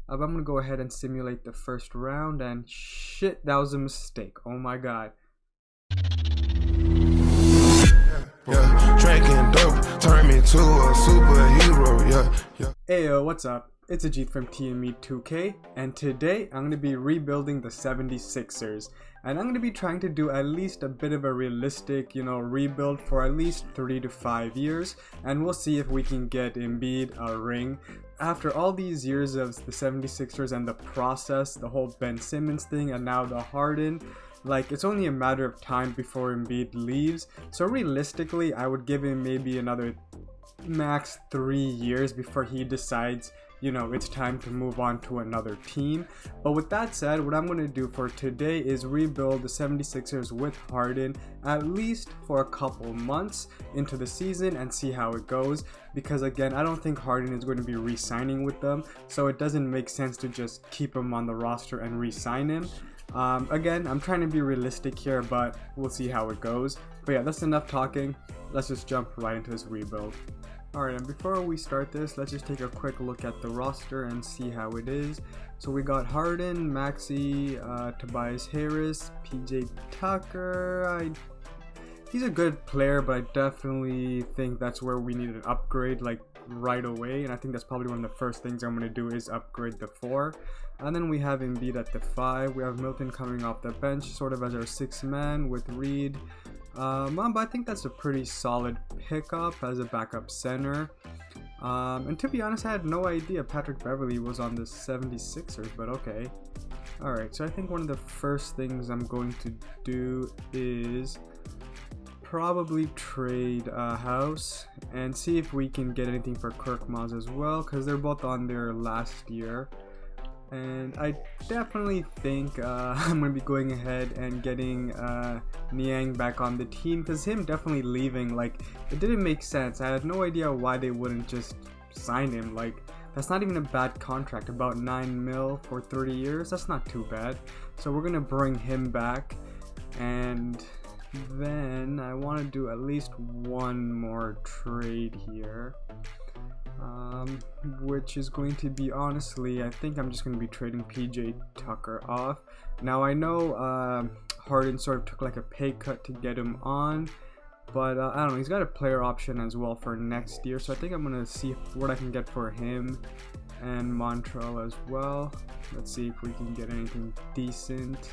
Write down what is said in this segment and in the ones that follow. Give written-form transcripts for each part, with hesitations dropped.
I'm gonna go ahead and simulate the first round, and shit, that was a mistake. Oh my god. Yeah, drinking dope, turn me to a superhero, yeah. Ayo, what's up? It's Ajit from TME 2K, and today I'm going to be rebuilding the 76ers. And I'm going to be trying to do at least a bit of a realistic, rebuild for at least 3 to 5 years. And we'll see if we can get Embiid a ring. After all these years of the 76ers and the process, the whole Ben Simmons thing, and now the Harden, it's only a matter of time before Embiid leaves. So realistically, I would give him maybe another max 3 years before he decides it's time to move on to another team. But with that said, what I'm going to do for today is rebuild the 76ers with Harden at least for a couple months into the season and see how it goes, because again, I don't think Harden is going to be re-signing with them, so it doesn't make sense to just keep him on the roster and re-sign him. Again, I'm trying to be realistic here, but we'll see how it goes. But yeah, that's enough talking. Let's just jump right into this rebuild. Alright, and before we start this, let's just take a quick look at the roster and see how it is. So we got Harden, Maxey, Tobias Harris, PJ Tucker. He's a good player, but I definitely think that's where we need an upgrade right away. And I think that's probably one of the first things I'm going to do is upgrade the 4. And then we have Embiid at the 5. We have Milton coming off the bench, sort of as our 6th man with Reed. But I think that's a pretty solid pickup as a backup center. And to be honest, I had no idea Patrick Beverley was on the 76ers, but okay. Alright, so I think one of the first things I'm going to do is probably trade House and see if we can get anything for Korkmaz as well, because they're both on their last year. And I definitely think I'm going to be going ahead and getting Niang back on the team, because him definitely leaving, it didn't make sense. I had no idea why they wouldn't just sign him. That's not even a bad contract, about 9 mil for 30 years. That's not too bad. So we're going to bring him back, and then I want to do at least one more trade here. Which is going to be, honestly, I think I'm just going to be trading PJ Tucker off. Now I know Harden sort of took a pay cut to get him on, but I don't know, he's got a player option as well for next year, so I think I'm going to see what I can get for him and Montrell as well. Let's see if we can get anything decent.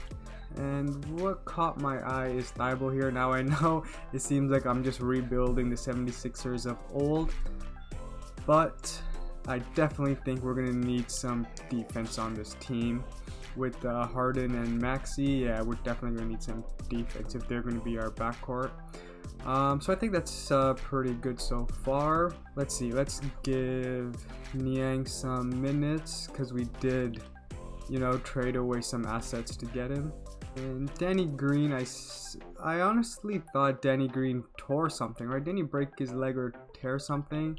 And what caught my eye is Thibault here. Now I know it seems like I'm just rebuilding the 76ers of old, but I definitely think we're going to need some defense on this team. With Harden and Maxey, yeah, we're definitely going to need some defense if they're going to be our backcourt. So I think that's pretty good so far. Let's see, let's give Niang some minutes, because we did, trade away some assets to get him. And Danny Green, I honestly thought Danny Green tore something, right? Didn't he break his leg or tear something?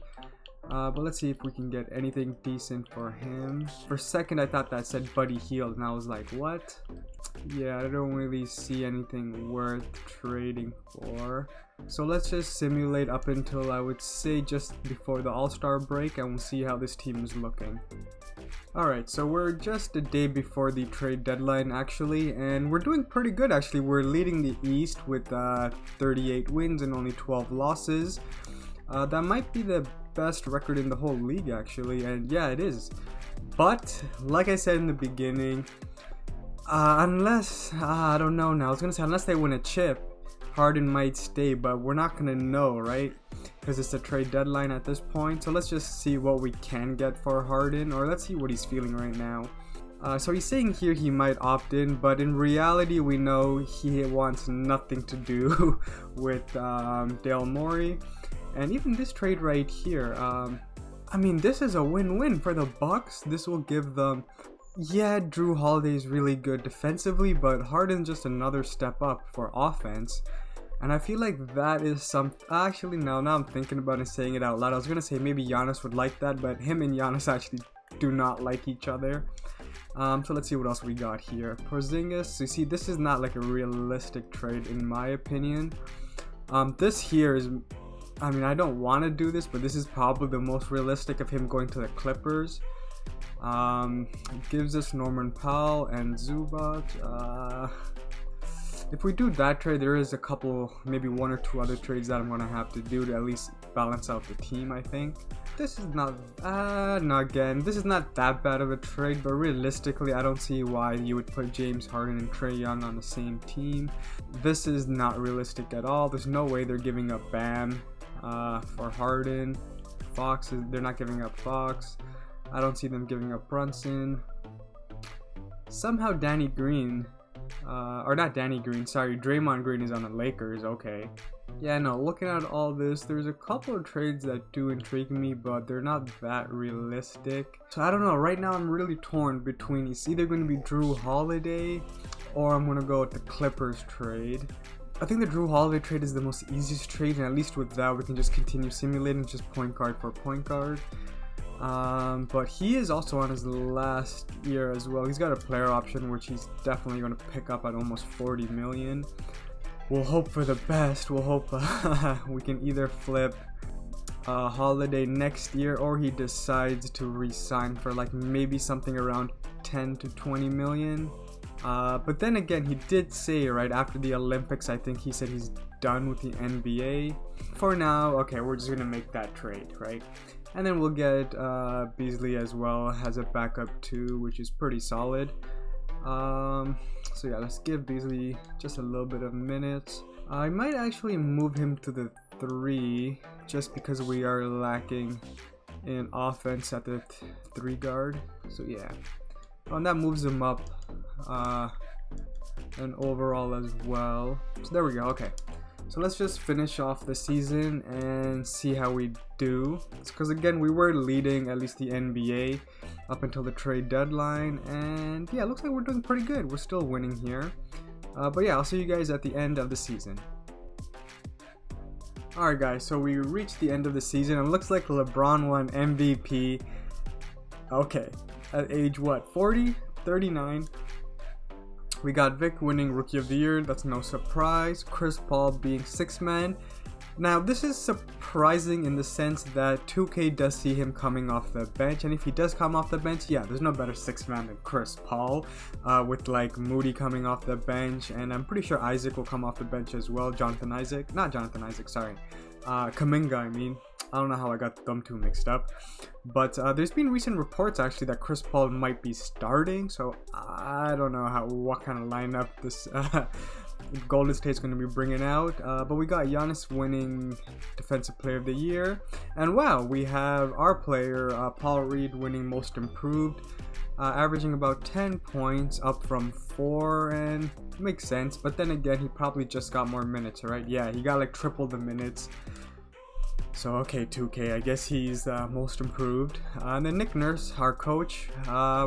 But let's see if we can get anything decent for him. For a second I thought that said Buddy Hield, and I was like, what? Yeah, I don't really see anything worth trading for. So let's just simulate up until I would say just before the All-Star break, and we'll see how this team is looking. Alright, so we're just a day before the trade deadline actually, and we're doing pretty good actually. We're leading the East with 38 wins and only 12 losses. That might be the best record in the whole league actually, and yeah, it is. But like I said in the beginning, unless I don't know now, I was gonna say unless they win a chip, Harden might stay, but we're not gonna know, right? Because it's a trade deadline at this point. So let's just see what we can get for Harden, or let's see what he's feeling right now. So he's saying here he might opt in, but in reality we know he wants nothing to do with Dale Morey. And even this trade right here, I mean, this is a win-win for the Bucks. This will give them, yeah, Drew Holiday is really good defensively, but Harden's just another step up for offense. And I feel like that is some, actually now I'm thinking about it, saying it out loud. I was gonna say maybe Giannis would like that, but him and Giannis actually do not like each other. So let's see what else we got here. Porzingis, so you see, this is not a realistic trade in my opinion. This here is, I mean, I don't want to do this, but this is probably the most realistic of him going to the Clippers. Gives us Norman Powell and Zubac. If we do that trade, there is a couple, maybe one or two other trades that I'm gonna have to do to at least balance out the team, I think. This is not, this is not that bad of a trade, but realistically, I don't see why you would put James Harden and Trae Young on the same team. This is not realistic at all. There's no way they're giving up Bam for Harden. They're not giving up Fox. I don't see them giving up Brunson. Somehow Danny Green, or not Danny Green, sorry, Draymond Green is on the Lakers, okay. Yeah, no, looking at all this, there's a couple of trades that do intrigue me, but they're not that realistic. So I don't know, right now I'm really torn between, it's either going to be Drew Holiday, or I'm going to go with the Clippers trade. I think the Drew Holiday trade is the most easiest trade, and at least with that we can just continue simulating just point guard for point guard. But he is also on his last year as well. He's got a player option which he's definitely going to pick up at almost 40 million. We'll hope for the best. We'll hope we can either flip Holiday next year, or he decides to re-sign for like maybe something around 10 to 20 million. But then again, he did say right after the Olympics, I think he said he's done with the NBA. For now, okay, we're just gonna make that trade, right? And then we'll get Beasley as well as a backup too, which is pretty solid. So yeah, let's give Beasley just a little bit of minutes. I might actually move him to the 3 just because we are lacking in offense at the 3 guard. So yeah, and that moves him up and overall as well. So there we go. Okay, so let's just finish off the season and see how we do. It's because again, we were leading at least the NBA up until the trade deadline, and yeah, it looks like we're doing pretty good. We're still winning here, but yeah, I'll see you guys at the end of the season. Alright guys, so we reached the end of the season, and it looks like LeBron won MVP. Okay, at age what, 40? 39. We got Vic winning Rookie of the Year, that's no surprise. Chris Paul being 6th man. Now this is surprising in the sense that 2K does see him coming off the bench, and if he does come off the bench, yeah, there's no better 6th man than Chris Paul, with like Moody coming off the bench, and I'm pretty sure Isaac will come off the bench as well. Kuminga, I mean. I don't know how I got them two mixed up, but there's been recent reports actually that Chris Paul might be starting, so I don't know what kind of lineup this Golden State's going to be bringing out, but we got Giannis winning Defensive Player of the Year, and wow, we have our player Paul Reed winning Most Improved, averaging about 10 points up from 4, and makes sense, but then again, he probably just got more minutes, right? Yeah, he got like triple the minutes. So okay, 2K, I guess he's Most Improved. And then Nick Nurse, our coach,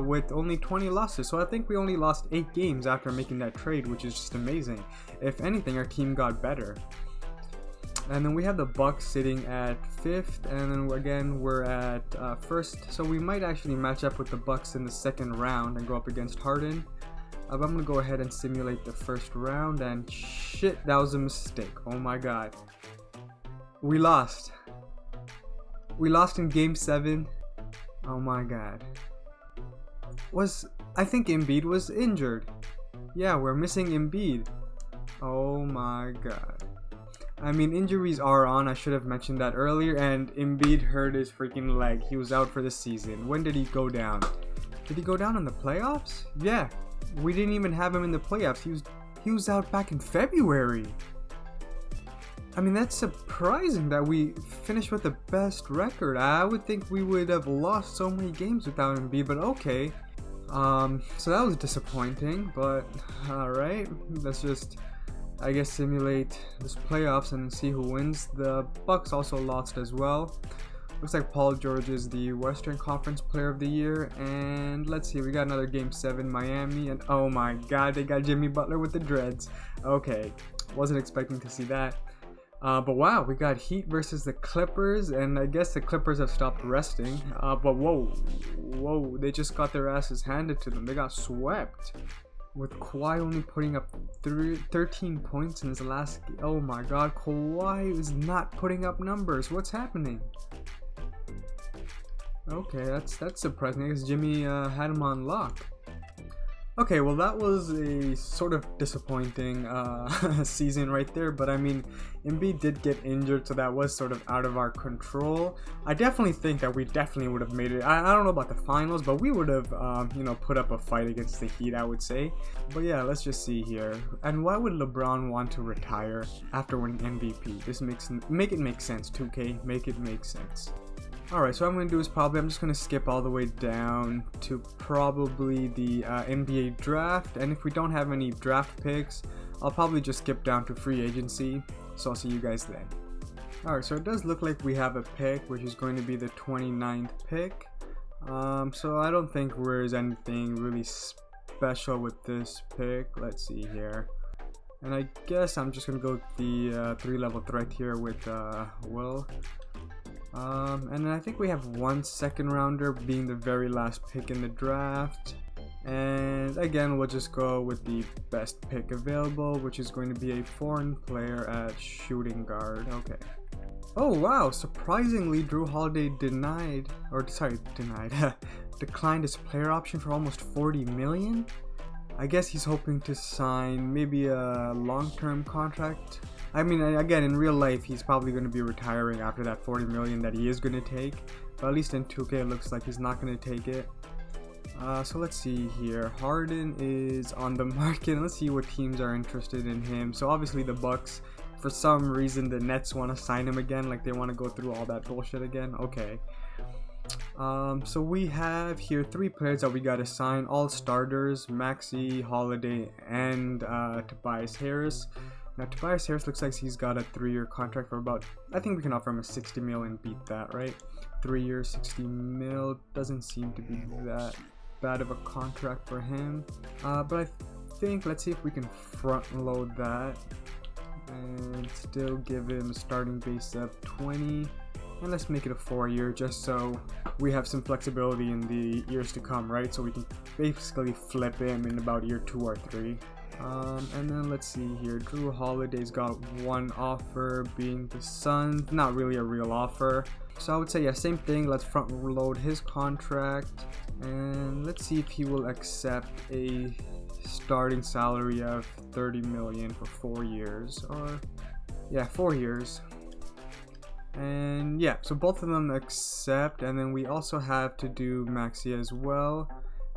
with only 20 losses. So I think we only lost 8 games after making that trade, which is just amazing. If anything, our team got better. And then we have the Bucks sitting at 5th, and then again we're at 1st. So we might actually match up with the Bucks in the 2nd round and go up against Harden. But I'm gonna go ahead and simulate the 1st round, and shit, that was a mistake. Oh my god. We lost. We lost in game 7. Oh my god. I think Embiid was injured. Yeah, we're missing Embiid. Oh my god. I mean, injuries are on. I should have mentioned that earlier. And Embiid hurt his freaking leg. He was out for the season. When did he go down? Did he go down in the playoffs? Yeah. We didn't even have him in the playoffs. He was out back in February. I mean, that's surprising that we finished with the best record. I would think we would have lost so many games without Embiid, but okay. So that was disappointing, but alright. Let's just, I guess, simulate this playoffs and see who wins. The Bucks also lost as well. Looks like Paul George is the Western Conference Player of the Year. And let's see, we got another Game 7, Miami. And oh my god, they got Jimmy Butler with the dreads. Okay, wasn't expecting to see that. But wow, we got Heat versus the Clippers, and I guess the Clippers have stopped resting. But whoa, they just got their asses handed to them. They got swept, with Kawhi only putting up 13 points in his last game. Oh my god, Kawhi is not putting up numbers. What's happening? Okay, that's surprising because Jimmy had him on lock. Okay, well that was a sort of disappointing season right there, but I mean, Embiid did get injured, so that was sort of out of our control. I definitely think that we definitely would have made it. I don't know about the finals, but we would have, you know, put up a fight against the Heat, I would say. But yeah, let's just see here. And why would LeBron want to retire after winning MVP? This make it make sense, 2K. Make it make sense. Alright, so what I'm going to do is I'm just going to skip all the way down to probably the NBA draft, and if we don't have any draft picks, I'll probably just skip down to free agency, so I'll see you guys then. Alright, so it does look like we have a pick, which is going to be the 29th pick, so I don't think there's anything really special with this pick. Let's see here. And I guess I'm just going to go with the 3-level threat here with Will. And then I think we have 1 second rounder being the very last pick in the draft. And again, we'll just go with the best pick available, which is going to be a foreign player at shooting guard. Okay. Oh wow, surprisingly Drew Holiday declined his player option for almost 40 million. I guess he's hoping to sign maybe a long-term contract. I mean, again, in real life, he's probably going to be retiring after that 40 million that he is going to take. But at least in 2K, it looks like he's not going to take it. So let's see here. Harden is on the market. Let's see what teams are interested in him. So obviously the Bucks. For some reason, the Nets want to sign him again. Like they want to go through all that bullshit again. Okay. So we have here 3 players that we got to sign. All starters. Maxey, Holiday, and Tobias Harris. Now Tobias Harris looks like he's got a 3-year contract for about, I think we can offer him a 60 mil and beat that, right? 3 years, 60 mil, doesn't seem to be that bad of a contract for him. But I think, let's see if we can front load that and still give him a starting base of 20. And let's make it a 4-year just so we have some flexibility in the years to come, right? So we can basically flip him in about year 2 or 3. And then let's see here. Drew Holiday's got 1 offer, being the Suns. Not really a real offer. So I would say, yeah, same thing. Let's front load his contract. And let's see if he will accept a starting salary of 30 million for 4 years. Or, yeah, 4 years. And yeah, so both of them accept. And then we also have to do Maxey as well.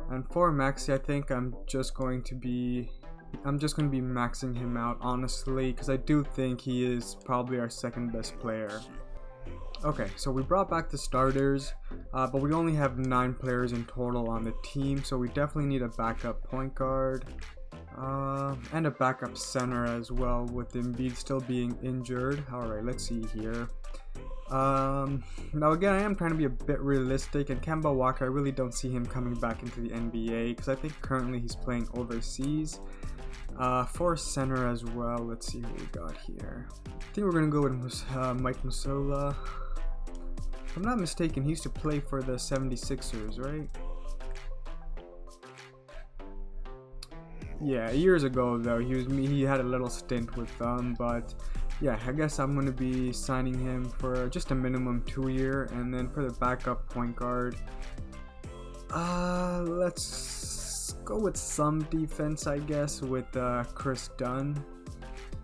And for Maxey, I think I'm just going to be maxing him out, honestly, because I do think he is probably our second best player. Okay, so we brought back the starters, but we only have 9 players in total on the team, so we definitely need a backup point guard and a backup center as well, with Embiid still being injured. Alright, let's see here. Now again, I am trying to be a bit realistic, and Kemba Walker, I really don't see him coming back into the NBA because I think currently he's playing overseas. For center as well, let's see what we got here. I think we're gonna go with Mike Mussola. If I'm not mistaken, he used to play for the 76ers, right? Yeah, years ago though, he had a little stint with them, but yeah, I guess I'm gonna be signing him for just a minimum 2-year, and then for the backup point guard, let's go with some defense, I guess, with Chris Dunn.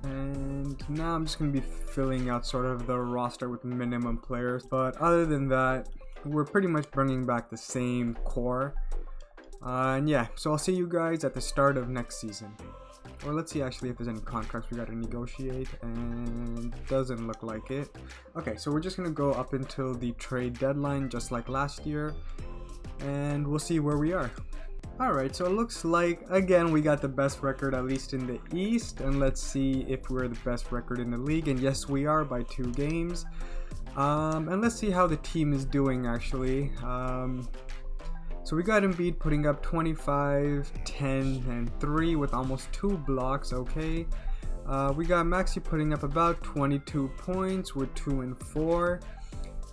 And now I'm just gonna be filling out sort of the roster with minimum players, but other than that, we're pretty much bringing back the same core. And yeah, so I'll see you guys at the start of next season. Or let's see actually if there's any contracts we gotta negotiate, and doesn't look like it. Okay, so we're just gonna go up until the trade deadline just like last year, and we'll see where we are. Alright, so it looks like, again, we got the best record, at least in the East, and let's see if we're the best record in the league, and yes we are by 2 games. And let's see how the team is doing actually. So we got Embiid putting up 25, 10, and 3 with almost 2 blocks, okay. We got Maxey putting up about 22 points with 2 and 4.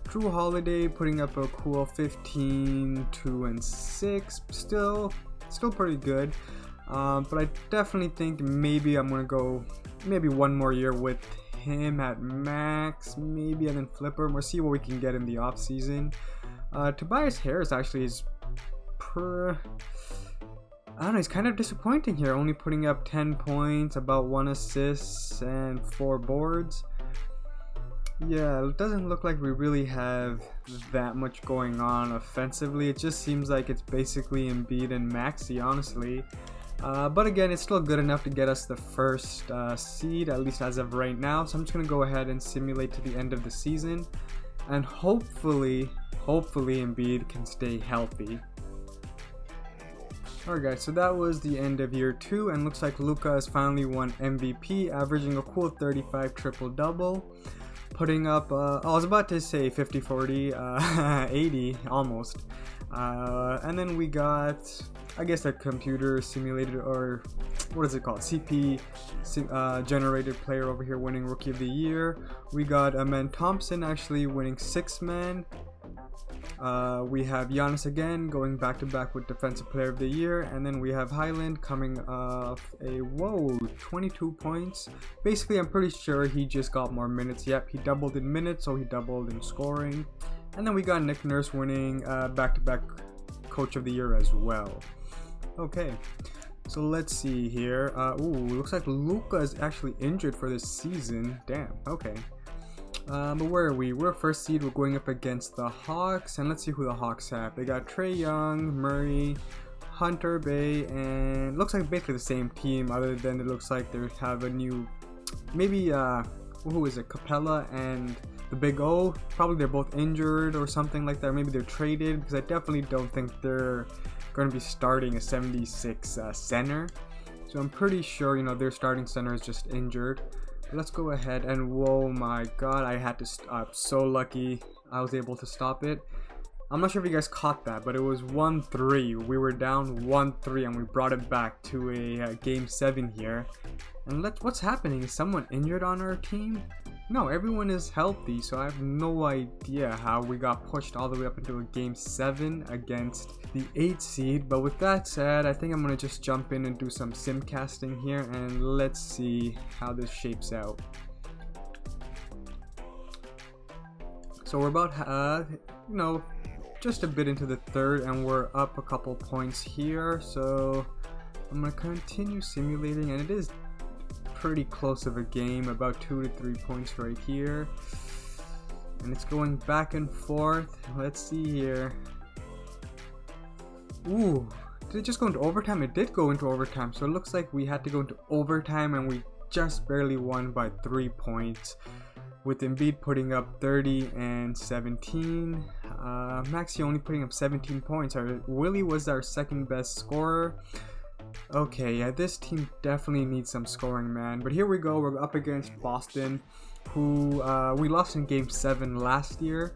Drew Holiday putting up a cool 15, 2 and 6. Still pretty good. But I definitely think maybe I'm gonna go maybe 1 more year with him at max, maybe, and then flip him or see what we can get in the off season. Tobias Harris actually is I don't know, he's kind of disappointing here, only putting up 10 points, about 1 assist, and 4 boards. Yeah, it doesn't look like we really have that much going on offensively. It just seems like it's basically Embiid and Maxey, honestly. But again, it's still good enough to get us the first seed, at least as of right now. So I'm just going to go ahead and simulate to the end of the season. And hopefully Embiid can stay healthy. Alright guys, so that was the end of year 2, and looks like Luka has finally won MVP, averaging a cool 35 triple-double, putting up, I was about to say 50-40, 80 almost, and then we got, I guess, a computer simulated, or what is it called, CP generated player over here winning Rookie of the Year. We got Amen Thompson actually winning 6-man. We have Giannis again going back to back with Defensive Player of the Year, and then we have Highland coming off a 22 points. Basically, I'm pretty sure he just got more minutes. Yep, he doubled in minutes, so he doubled in scoring. And then we got Nick Nurse winning back to back Coach of the Year as well. Okay, so let's see here. Looks like Luka is actually injured for this season. Damn. Okay. But where are we? We're first seed. We're going up against the Hawks, and let's see who the Hawks have. They got Trae Young, Murray, Hunter Bay, and looks like basically the same team, other than it looks like they have a new, maybe who is it? Capella and the Big O. Probably they're both injured or something like that. Maybe they're traded, because I definitely don't think they're going to be starting a 76 center. So I'm pretty sure, you know, their starting center is just injured. Let's go ahead and whoa my god, I had to stop. So lucky I was able to stop it. I'm not sure if you guys caught that, but it was 1-3. We were down 1-3 and we brought it back to a game 7 here. And what's happening? Is someone injured on our team? No, everyone is healthy, so I have no idea how we got pushed all the way up into a game 7 against the 8 seed. But with that said, I think I'm gonna just jump in and do some sim casting here, and let's see how this shapes out. So we're about you know, just a bit into the third, and we're up a couple points here. So I'm gonna continue simulating, and it is pretty close of a game, about 2 to 3 points right here, and it's going back and forth. Let's see here. Ooh, did it just go into overtime? It did go into overtime, so it looks like we had to go into overtime, and we just barely won by 3 points, with Embiid putting up 30 and 17. Maxey only putting up 17 points. Willie was our second best scorer. Okay, yeah, this team definitely needs some scoring, man. But here we go. We're up against Boston, who we lost in game 7 last year.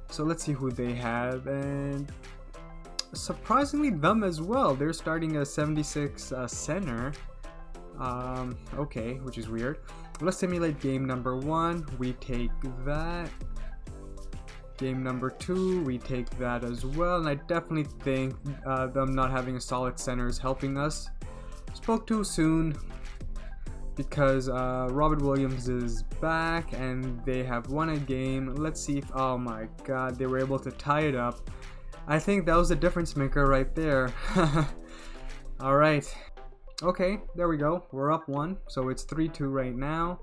So let's see who they have, and surprisingly them as well. They're starting a 76 center. Okay, which is weird. Let's simulate game number 1. We take that. Game number 2, we take that as well, and I definitely think them not having a solid center is helping us. Spoke too soon, because Robert Williams is back and they have won a game. Let's see if, oh my god, they were able to tie it up. I think that was a difference maker right there. Alright, okay, there we go. We're up 1, so it's 3-2 right now,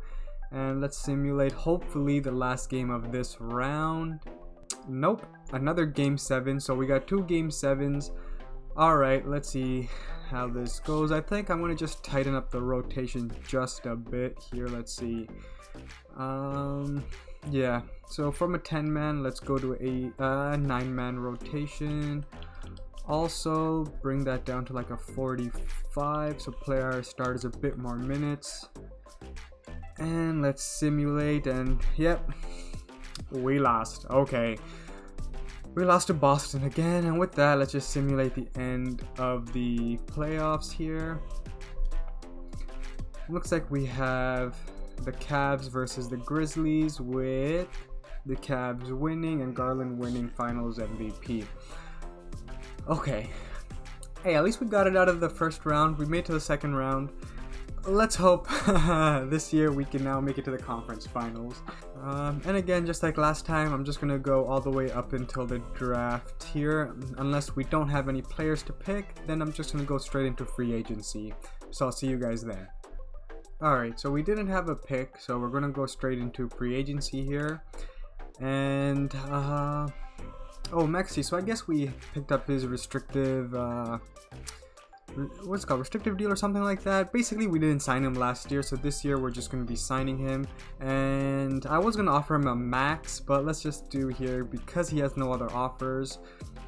and let's simulate hopefully the last game of this round. Nope, another game 7, so we got 2 game 7s. Alright, let's see how this goes. I think I'm gonna just tighten up the rotation just a bit here. Let's see. Yeah, so from a 10-man, let's go to a 9-man rotation. Also bring that down to like a 45, so player starters a bit more minutes. And let's simulate, and yep, we lost. Okay, we lost to Boston again, and with that, let's just simulate the end of the playoffs here. Looks like we have the Cavs versus the Grizzlies, with the Cavs winning and Garland winning Finals MVP. Okay, hey, at least we got it out of the first round. We made it to the second round. Let's hope this year we can now make it to the conference finals. And again, just like last time, I'm just gonna go all the way up until the draft here. Unless we don't have any players to pick, then I'm just gonna go straight into free agency. So I'll see you guys then. Alright, so we didn't have a pick, so we're gonna go straight into free agency here. And oh, Maxi, so I guess we picked up his restrictive what's it called, restrictive deal or something like that. Basically, we didn't sign him last year, so this year we're just going to be signing him. And I was going to offer him a max, but let's just do here, because he has no other offers,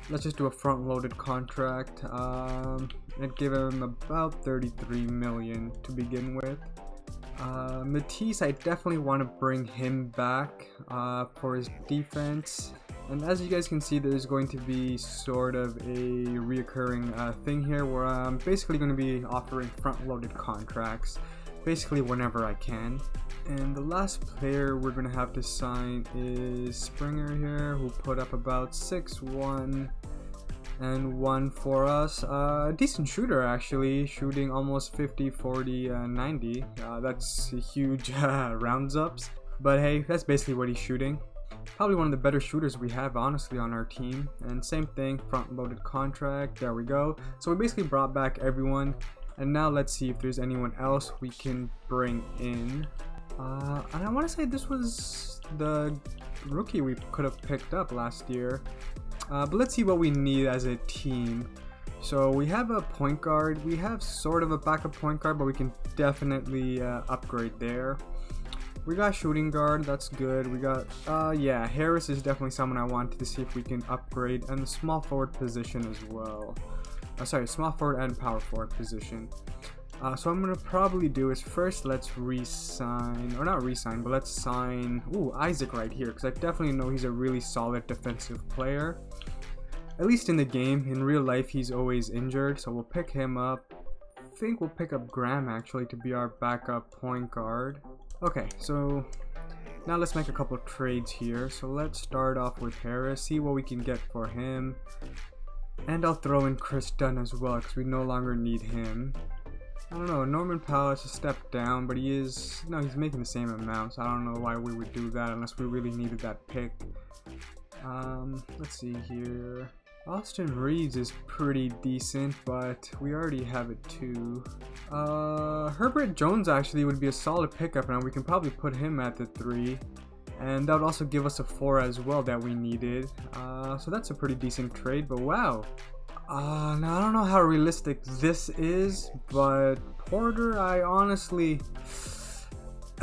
let's just do a front-loaded contract and give him about 33 million to begin with. Matisse, I definitely want to bring him back for his defense. And as you guys can see, there's going to be sort of a reoccurring thing here where I'm basically going to be offering front-loaded contracts basically whenever I can. And the last player we're going to have to sign is Springer here, who put up about 6'1" and 1 for us. Decent shooter actually, shooting almost 50, 40, 90. That's huge rounds ups. But hey, that's basically what he's shooting. Probably one of the better shooters we have, honestly, on our team. And same thing, front-loaded contract. There we go. So we basically brought back everyone. And now let's see if there's anyone else we can bring in. And I want to say this was the rookie we could have picked up last year. But let's see what we need as a team. So we have a point guard. We have sort of a backup point guard, but we can definitely upgrade there. We got shooting guard, that's good. We got, yeah, Harris is definitely someone I wanted to see if we can upgrade, and the small forward position as well. Sorry, small forward and power forward position. So I'm gonna probably do is first let's re-sign, or not re-sign, but let's sign, Isaac right here, because I definitely know he's a really solid defensive player. At least in the game. In real life, he's always injured, so we'll pick him up. I think we'll pick up Graham actually to be our backup point guard. Okay, so now let's make a couple of trades here. So let's start off with Harris, see what we can get for him. And I'll throw in Chris Dunn as well, because we no longer need him. I don't know, Norman Powell is a step down, but he's making the same amount, so I don't know why we would do that unless we really needed that pick. Let's see here. Austin Reeves is pretty decent, but we already have it too. Herbert Jones actually would be a solid pickup, and we can probably put him at the 3. And that would also give us a 4 as well that we needed. So that's a pretty decent trade, but wow. Now I don't know how realistic this is, but Porter, I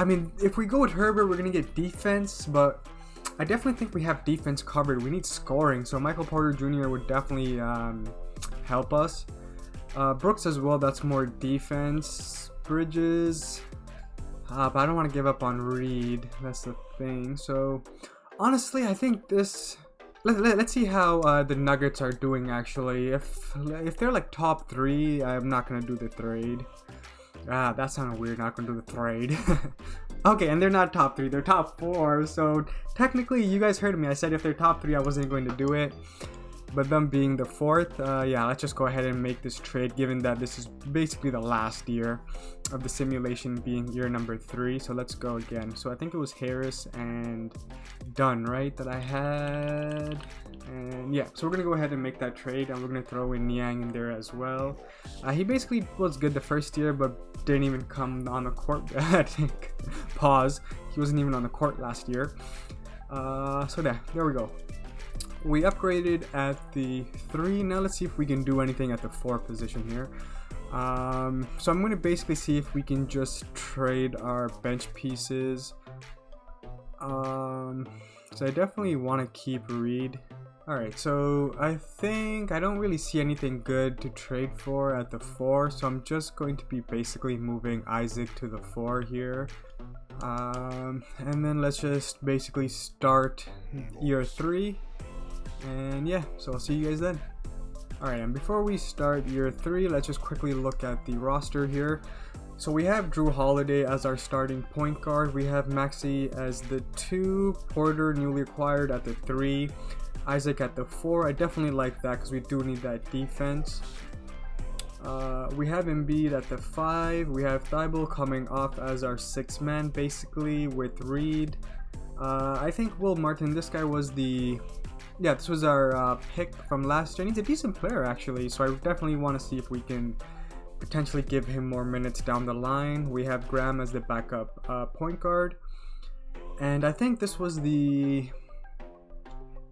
mean, if we go with Herbert, we're gonna get defense, but I definitely think we have defense covered. We need scoring, so Michael Porter Jr. would definitely help us. Brooks as well, that's more defense. Bridges, but I don't want to give up on Reed, that's the thing. So honestly, I think this, let's see how the Nuggets are doing actually. If they're like top 3, I'm not going to do the trade. That sounded weird, not going to do the trade. Okay, and they're not top 3, they're top 4, so technically, you guys heard me, I said if they're top 3, I wasn't going to do it. But them being the 4th, yeah, let's just go ahead and make this trade, given that this is basically the last year of the simulation, being year number 3. So let's go again. So I think it was Harris and Dunn, right, that I had. And yeah, so we're going to go ahead and make that trade, and we're going to throw in Niang in there as well. He basically was good the first year, but didn't even come on the court. I think, pause, he wasn't even on the court last year. So there we go. We upgraded at the 3. Now let's see if we can do anything at the 4 position here. So I'm going to basically see if we can just trade our bench pieces. So I definitely want to keep Reed. Alright, so I think I don't really see anything good to trade for at the 4. So I'm just going to be basically moving Isaac to the 4 here. And then let's just basically start year 3. And yeah, so I'll see you guys then. Alright, and before we start year 3, let's just quickly look at the roster here. So we have Drew Holiday as our starting point guard. We have Maxi as the 2, Porter newly acquired at the 3, Isaac at the 4. I definitely like that because we do need that defense. We have Embiid at the 5. We have Thibault coming off as our 6th man basically with Reed. I think Will Martin, this guy was this was our pick from last year. He's a decent player actually, so I definitely want to see if we can potentially give him more minutes down the line. We have Graham as the backup point guard, and I think this was the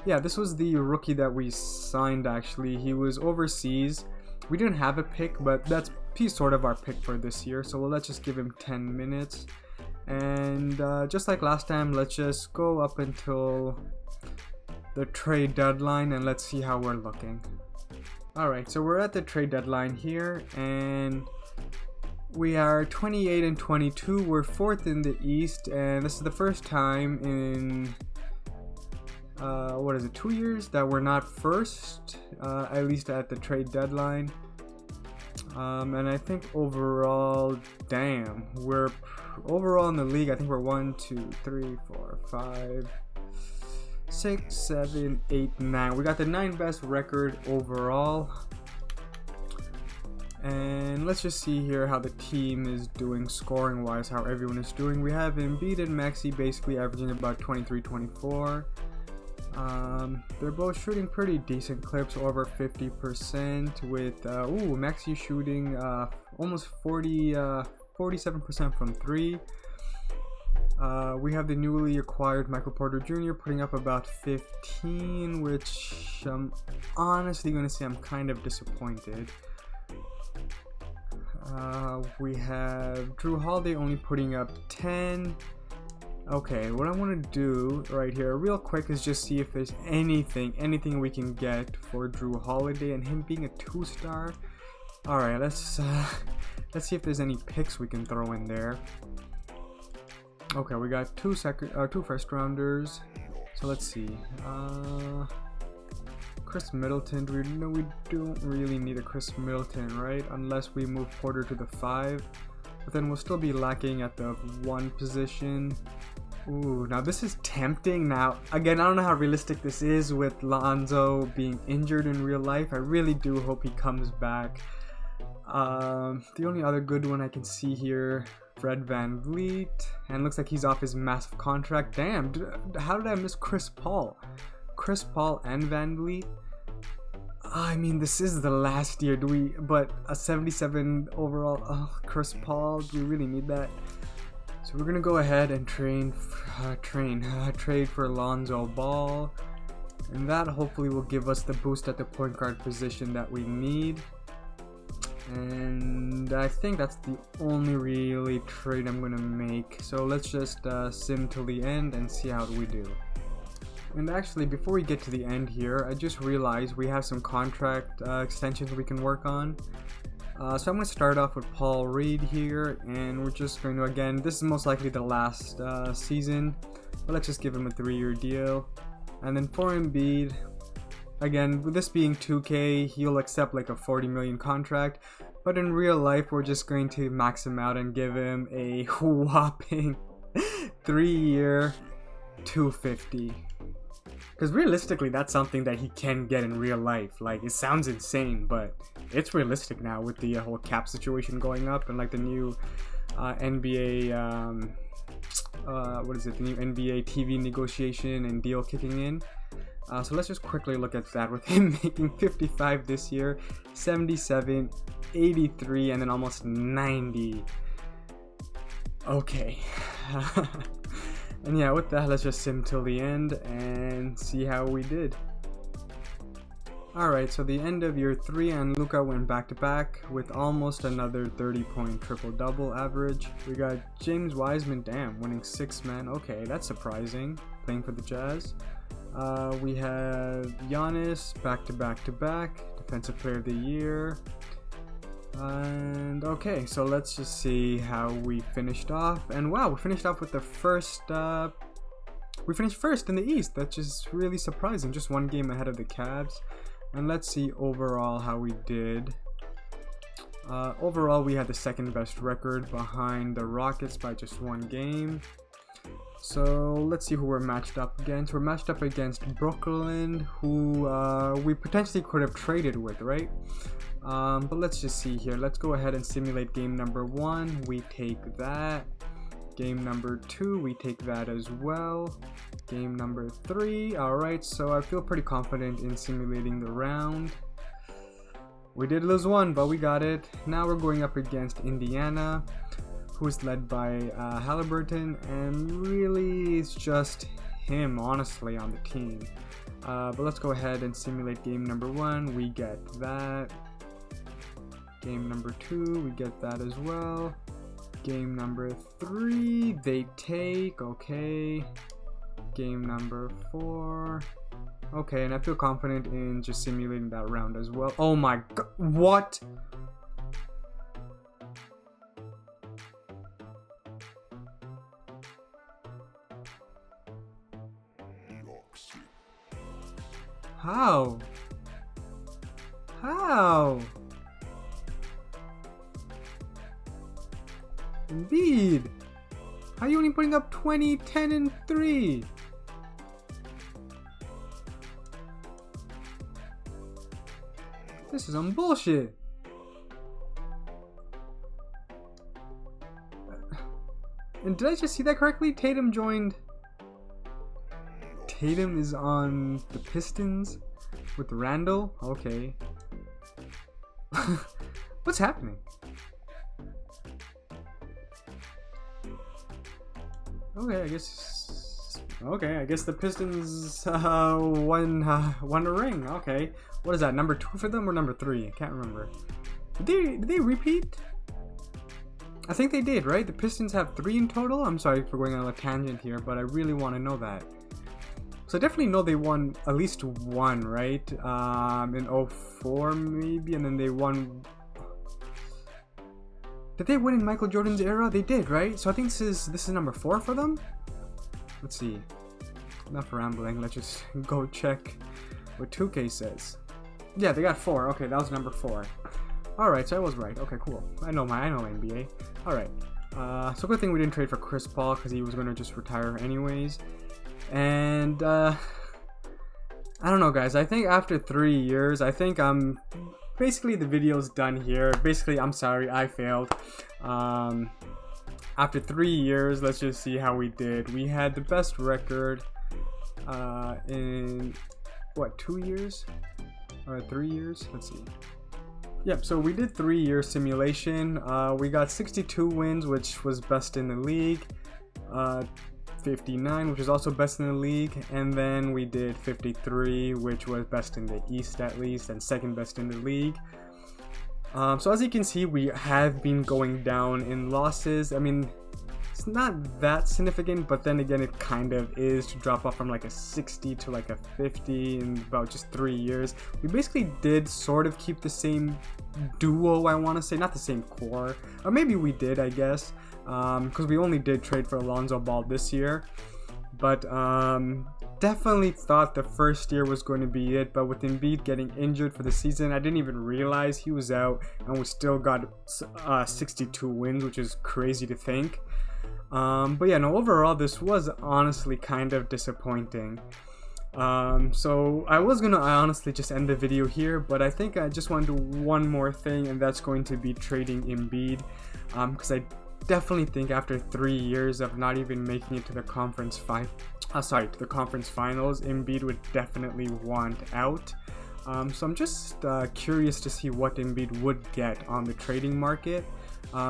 rookie that we signed actually. He was overseas. We didn't have a pick, but he's sort of our pick for this year, so let's just give him 10 minutes. And just like last time, let's just go up until the trade deadline and let's see how we're looking. Alright, so we're at the trade deadline here, and we are 28 and 22. We're 4th in the East, and this is the first time in 2 years that we're not first, at least at the trade deadline. And I think overall, we're overall in the league, I think we're 1, 2, 3, 4, 5, 6, 7, 8, 9. We got the 9th best record overall. And let's just see here how the team is doing scoring wise, how everyone is doing. We have Embiid and Maxey basically averaging about 23-24. They're both shooting pretty decent clips, over 50%, with Maxey shooting almost 47% from 3. We have the newly acquired Michael Porter Jr. putting up about 15, which I'm honestly going to say I'm kind of disappointed. We have Drew Holiday only putting up 10. Okay, what I want to do right here real quick is just see if there's anything we can get for Drew Holiday and him being a 2-star. Alright, let's see if there's any picks we can throw in there. Okay, we got two first rounders. So let's see. Chris Middleton. We don't really need a Chris Middleton, right? Unless we move Porter to the 5. But then we'll still be lacking at the 1 position. Ooh, now this is tempting. Now, again, I don't know how realistic this is with Lonzo being injured in real life. I really do hope he comes back. The only other good one I can see here, Fred VanVleet, and looks like he's off his massive contract. Damn, how did I miss Chris Paul? Chris Paul and VanVleet? I mean, this is the last year. But a 77 overall, Chris Paul, do we really need that? So we're gonna go ahead and trade for Lonzo Ball, and that hopefully will give us the boost at the point guard position that we need. And I think that's the only really trade I'm gonna make. So let's just sim till the end and see how we do. And actually, before we get to the end here, I just realized we have some contract extensions we can work on. So I'm going to start off with Paul Reed here, and we're just going to, again, this is most likely the last season, but let's just give him a 3-year deal. And then for Embiid, again, with this being 2K, he'll accept like a 40 million contract, but in real life, we're just going to max him out and give him a whopping 3-year 250. Because realistically, that's something that he can get in real life. Like, it sounds insane, but it's realistic now with the whole cap situation going up and like the new NBA, the new NBA TV negotiation and deal kicking in. So let's just quickly look at that with him making 55 this year, 77, 83, and then almost 90. Okay. And yeah, with that, let's just sim till the end and see how we did. Alright, so the end of year 3, and Luka went back-to-back with almost another 30-point triple-double average. We got James Wiseman, winning 6-man. Okay, that's surprising, playing for the Jazz. We have Giannis back-to-back-to-back, Defensive Player of the Year. And okay, so let's just see how we finished off. And wow, we finished off with the first, we finished first in the East. That's just really surprising, just 1 game ahead of the Cavs. And let's see overall how we did. Overall, we had the 2nd best record behind the Rockets by just 1 game. So let's see who we're matched up against. We're matched up against Brooklyn, who we potentially could have traded with, right? But let's just see here. Let's go ahead and simulate game number 1. We take that. Game number 2, we take that as well. Game number 3, alright, so I feel pretty confident in simulating the round. We did lose one, but we got it. Now we're going up against Indiana, who's led by Halliburton, and really it's just him, honestly, on the team. But let's go ahead and simulate game number 1. We get that. Game number 2, we get that as well. Game number 3, they take, okay. Game number 4, okay, and I feel confident in just simulating that round as well. Oh my god, what? How? How? Indeed. How are you only putting up 20, 10, and 3? This is some bullshit. And did I just see that correctly? Tatum joined. Tatum is on the Pistons with Randall? Okay. What's happening? Okay, I guess. Okay, I guess the Pistons won a ring. Okay, what is that? Number 2 for them or number 3? I can't remember. Did they repeat? I think they did, right? The Pistons have 3 in total. I'm sorry for going on a tangent here, but I really want to know that. So I definitely know they won at least one, right? In 04 maybe, and then they won. Did they win in Michael Jordan's era? They did, right? So I think this is number 4 for them. Let's see. Enough rambling. Let's just go check what 2K says. Yeah, they got 4. Okay, that was number 4. All right, so I was right. Okay, cool. I know NBA. All right. So good thing we didn't trade for Chris Paul because he was gonna just retire anyways. And I don't know, guys. I think after 3 years, I think I'm. Basically the video's done here. Basically, I'm sorry, I failed. After 3 years, let's just see how we did. We had the best record in what, 2 years or 3 years? Let's see. Yep, so we did 3-year simulation. We got 62 wins, which was best in the league. 59, which is also best in the league, and then we did 53, which was best in the East at least, and second best in the league. So as you can see, we have been going down in losses. I mean, it's not that significant, but then again, it kind of is to drop off from like a 60 to like a 50 in about just 3 years. We basically did sort of keep the same duo, I want to say, not the same core, or maybe we did, I guess. Because we only did trade for Alonzo Ball this year, but definitely thought the first year was going to be it. But with Embiid getting injured for the season, I didn't even realize he was out, and we still got 62 wins, which is crazy to think. But yeah, no, overall this was honestly kind of disappointing. So I was gonna honestly just end the video here, but I think I just want to do one more thing, and that's going to be trading Embiid, because I definitely think after 3 years of not even making it to the conference finals, Embiid would definitely want out. So I'm just curious to see what Embiid would get on the trading market.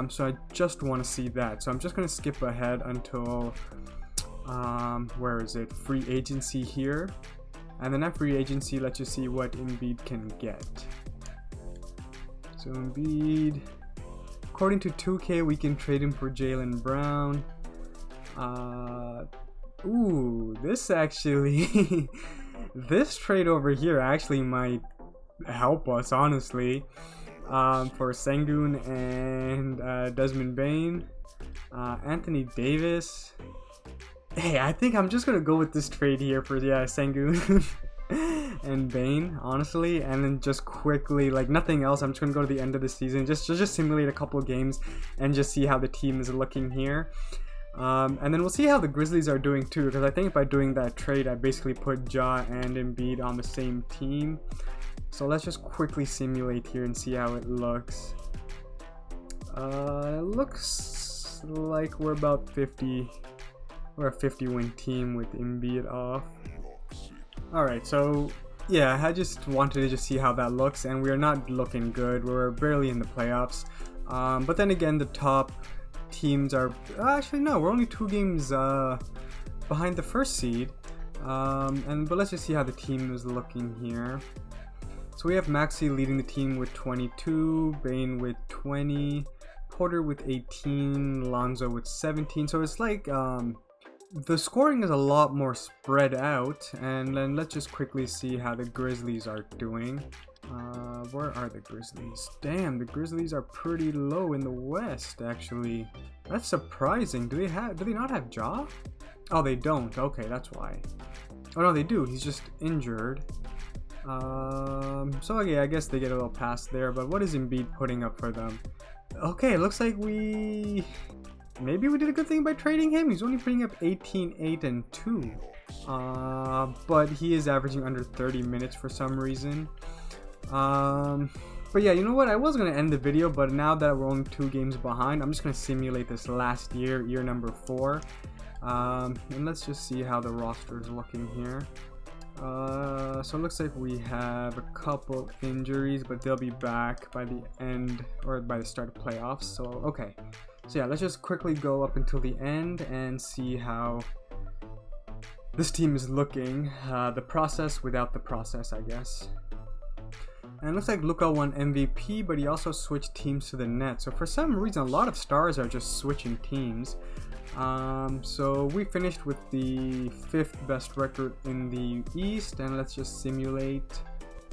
So I just want to see that. So I'm just going to skip ahead until where is it? Free agency here, and then at free agency, let's just see what Embiid can get. So Embiid. According to 2K, we can trade him for Jaylen Brown. Ooh, this actually, this trade over here actually might help us, honestly. For Sengun and Desmond Bane, Anthony Davis. Hey, I think I'm just gonna go with this trade here for Sengun. And Bane, honestly, and then just quickly, like nothing else, I'm just gonna go to the end of the season, just simulate a couple of games and just see how the team is looking here, and then we'll see how the Grizzlies are doing too, because I think by doing that trade I basically put Ja and Embiid on the same team. So let's just quickly simulate here and see how it looks. It looks like we're about 50. We're a 50-win team with Embiid off. Alright, so yeah, I just wanted to just see how that looks, and we're not looking good. We're barely in the playoffs. But then again, the top teams are actually no, we're only 2 games behind the first seed. But let's just see how the team is looking here. So we have Maxey leading the team with 22, Bane with 20, Porter with 18, Lonzo with 17. So it's like the scoring is a lot more spread out. And then let's just quickly see how the Grizzlies are doing. Where are the Grizzlies? Damn, the Grizzlies are pretty low in the West, actually. That's surprising. Do they not have Ja? Oh, they don't. Okay, that's why. Oh no, they do. He's just injured. So okay, I guess they get a little pass there. But what is Embiid putting up for them? Okay, it looks like maybe we did a good thing by trading him. He's only putting up 18, 8, and 2. But he is averaging under 30 minutes for some reason. But yeah, you know what? I was going to end the video, but now that we're only 2 games behind, I'm just going to simulate this last year number 4. And let's just see how the roster is looking here. So it looks like we have a couple injuries, but they'll be back by the end or by the start of playoffs. So okay, so yeah, let's just quickly go up until the end and see how this team is looking. The process without the process, I guess. And it looks like Luka won MVP, but he also switched teams to the Nets. So for some reason, a lot of stars are just switching teams. So we finished with the 5th best record in the East, and let's just simulate.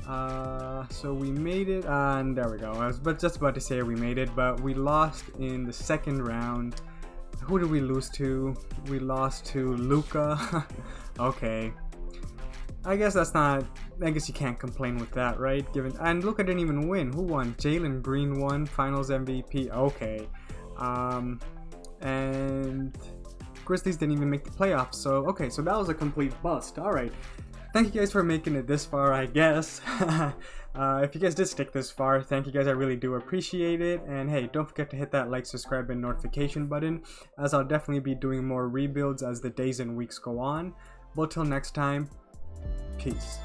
So we made it, and there we go. I was just about to say we made it, but we lost in the 2nd round. Who did we lose to? We lost to Luka. Okay. I guess you can't complain with that, right? And Luka didn't even win. Who won? Jalen Green won Finals MVP. Okay. And Grizzlies didn't even make the playoffs. So okay, so that was a complete bust. All right. Thank you guys for making it this far, I guess. If you guys did stick this far, thank you guys. I really do appreciate it. And hey, don't forget to hit that like, subscribe, and notification button, as I'll definitely be doing more rebuilds as the days and weeks go on. But till next time, peace.